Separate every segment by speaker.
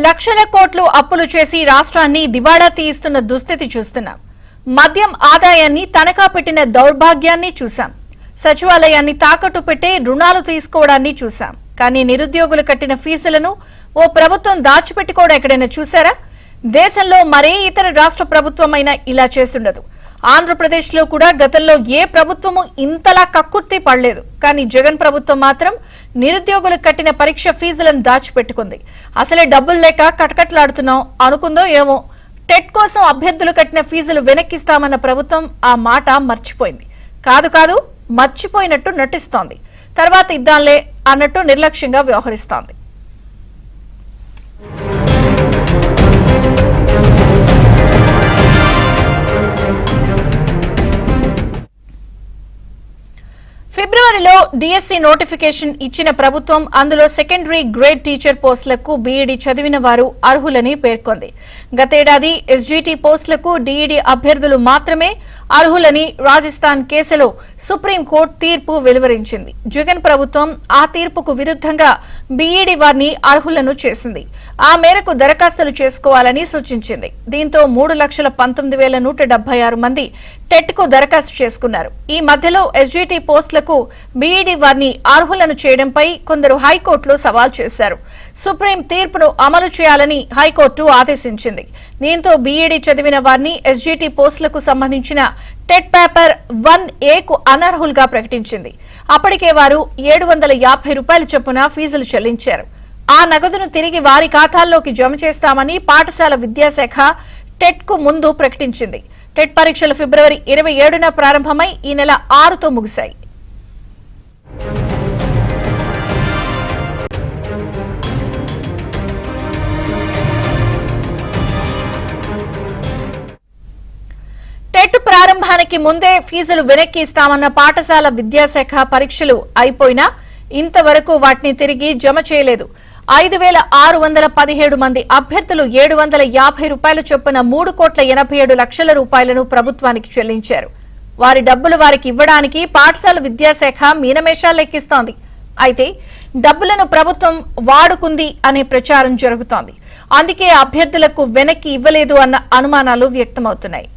Speaker 1: లక్షల కోట్లు అప్పులు చేసి రాష్ట్రాన్ని దివాళా తీయిస్తున్న దుస్థితి చూస్తున్నాం. మద్యం ఆదాయాన్ని తనఖా పెట్టిన దౌర్భాగ్యాన్ని చూశాం. సచివాలయాన్ని తాకట్టు పెట్టి రుణాలు తీసుకోవడాన్ని చూశాం. కానీ నిరుద్యోగులు కట్టిన ఫీజులను ఓ ప్రభుత్వం దాచిపెట్టుకోవడం ఎక్కడైనా చూశారా? దేశంలో మరే ఇతర రాష్ట్ర ప్రభుత్వమైనా ఇలా చేస్తుండదు. ఆంధ్రప్రదేశ్ లో కూడా గతంలో ఏ ప్రభుత్వము ఇంతలా కక్కుర్తి పడలేదు. కానీ జగన్ ప్రభుత్వం మాత్రం నిరుద్యోగులు కట్టిన పరీక్ష ఫీజులను దాచిపెట్టుకుంది. అసలే డబ్బులు లేక కటకట్లాడుతున్నాం అనుకుందో ఏమో. టెట్ కోసం అభ్యర్థులు కట్టిన ఫీజులు వెనక్కిస్తామన్న ప్రభుత్వం ఆ మాట మర్చిపోయింది. కాదు మర్చిపోయినట్టు నటిస్తోంది. తర్వాత ఇద్దాంలే అన్నట్టు నిర్లక్ష్యంగా వ్యవహరిస్తోంది. ఫిబ్రవరిలో డిఎస్సి నోటిఫికేషన్ ఇచ్చిన ప్రభుత్వం అందులో సెకండరీ గ్రేడ్ టీచర్ పోస్టులకు బీఈడీ చదివిన వారు అర్హులని పేర్కొంది. గతేడాది ఎస్జీటీ పోస్టులకు డీఈడీ అభ్యర్థులు మాత్రమే అర్హులని రాజస్థాన్ కేసులో సుప్రీంకోర్టు తీర్పు వెలువరించింది. జగన్ ప్రభుత్వం ఆ తీర్పుకు విరుద్ధంగా బీఈడీ వారిని అర్హులను చేసింది. ఆ మేరకు దరఖాస్తులు చేసుకోవాలని సూచించింది. దీంతో 3,19,176 మంది టెట్ కు దరఖాస్తు చేసుకున్నారు. ఈ మధ్యలో ఎస్జీటీ పోస్టులకు బీఈడీ వారిని అర్హులను చేయడంపై కొందరు హైకోర్టులో సవాల్ చేశారు. సుప్రీం తీర్పును అమలు చేయాలని హైకోర్టు ఆదేశించింది. దీంతో బీఈడీ చదివిన వారిని ఎస్జీటీ పోస్టులకు సంబంధించిన టెట్ పేపర్ 1A కు అనర్హులుగా ప్రకటించింది. అప్పటికే వారు 750 రూపాయల చొప్పున ఫీజులు చెల్లించారు. ఆ నగదును తిరిగి వారి ఖాతాల్లోకి జమ చేస్తామని పాఠశాల విద్యాశాఖ టెట్ కు ముందు ప్రకటించింది. టెట్ పరీక్షలు ఫిబ్రవరి 27న ప్రారంభమై ఈ నెల 6తో ముగిశాయి. టెట్ ప్రారంభానికి ముందే ఫీజులు వెనక్కి ఇస్తామన్న పాఠశాల విద్యాశాఖ పరీక్షలు అయిపోయినా ఇంతవరకు వాటిని తిరిగి జమ చేయలేదు. 5,617 మంది అభ్యర్థులు 750 రూపాయల చొప్పున 3,87,00,000 రూపాయలను ప్రభుత్వానికి చెల్లించారు. వారి డబ్బులు వారికి ఇవ్వడానికి పాఠశాల విద్యాశాఖ మీనమేషాలు లెక్కిస్తోంది. అయితే డబ్బులను ప్రభుత్వం వాడుకుంది అనే ప్రచారం జరుగుతోంది. అందుకే అభ్యర్థులకు వెనక్కి ఇవ్వలేదు అన్న అనుమానాలు వ్యక్తమవుతున్నాయి.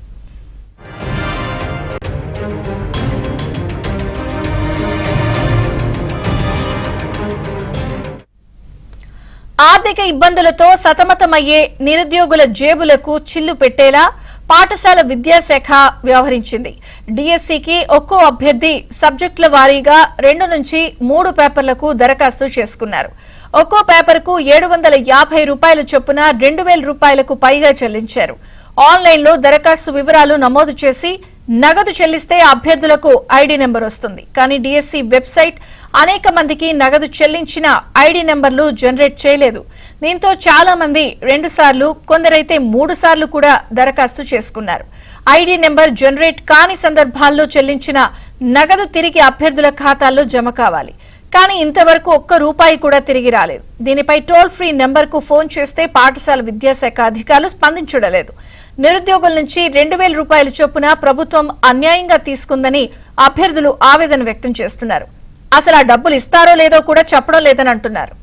Speaker 1: ఆర్థిక ఇబ్బందులతో సతమతమయ్యే నిరుద్యోగుల జేబులకు చిల్లు పెట్టేలా పాఠశాల విద్యాశాఖ వ్యవహరించింది. డిఎస్సికి ఒక్కో అభ్యర్థి సబ్జెక్టుల వారీగా 2 నుంచి 3 పేపర్లకు దరఖాస్తు చేసుకున్నారు. ఒక్కో పేపర్కు 750 రూపాయల చొప్పున 2,000 రూపాయలకు పైగా చెల్లించారు. ఆన్లైన్లో దరఖాస్తు వివరాలు నమోదు చేసి నగదు చెల్లిస్తే అభ్యర్థులకు ఐడి నెంబర్ వస్తుంది. కానీ డిఎస్సి వెబ్సైట్ అనేక మందికి నగదు చెల్లించిన ఐడి నెంబర్లు జనరేట్ చేయలేదు. దీంతో చాలా మంది 2 సార్లు, కొందరైతే 3 సార్లు కూడా దరఖాస్తు చేసుకున్నారు. ఐడి నెంబర్ జనరేట్ కాని సందర్భాల్లో చెల్లించిన నగదు తిరిగి అభ్యర్థుల ఖాతాల్లో జమ కావాలి. కానీ ఇంతవరకు ఒక్క రూపాయి కూడా తిరిగి రాలేదు. దీనిపై టోల్ ఫ్రీ నెంబర్కు ఫోన్ చేస్తే పాఠశాల విద్యాశాఖ అధికారులు స్పందించడలేదు. నిరుద్యోగుల నుంచి 2,000 రూపాయల చొప్పున ప్రభుత్వం అన్యాయంగా తీసుకుందని అభ్యర్థులు ఆవేదన వ్యక్తం చేస్తున్నారు. అసలు ఆ డబ్బులు ఇస్తారో లేదో కూడా చెప్పడం లేదని అంటున్నారు.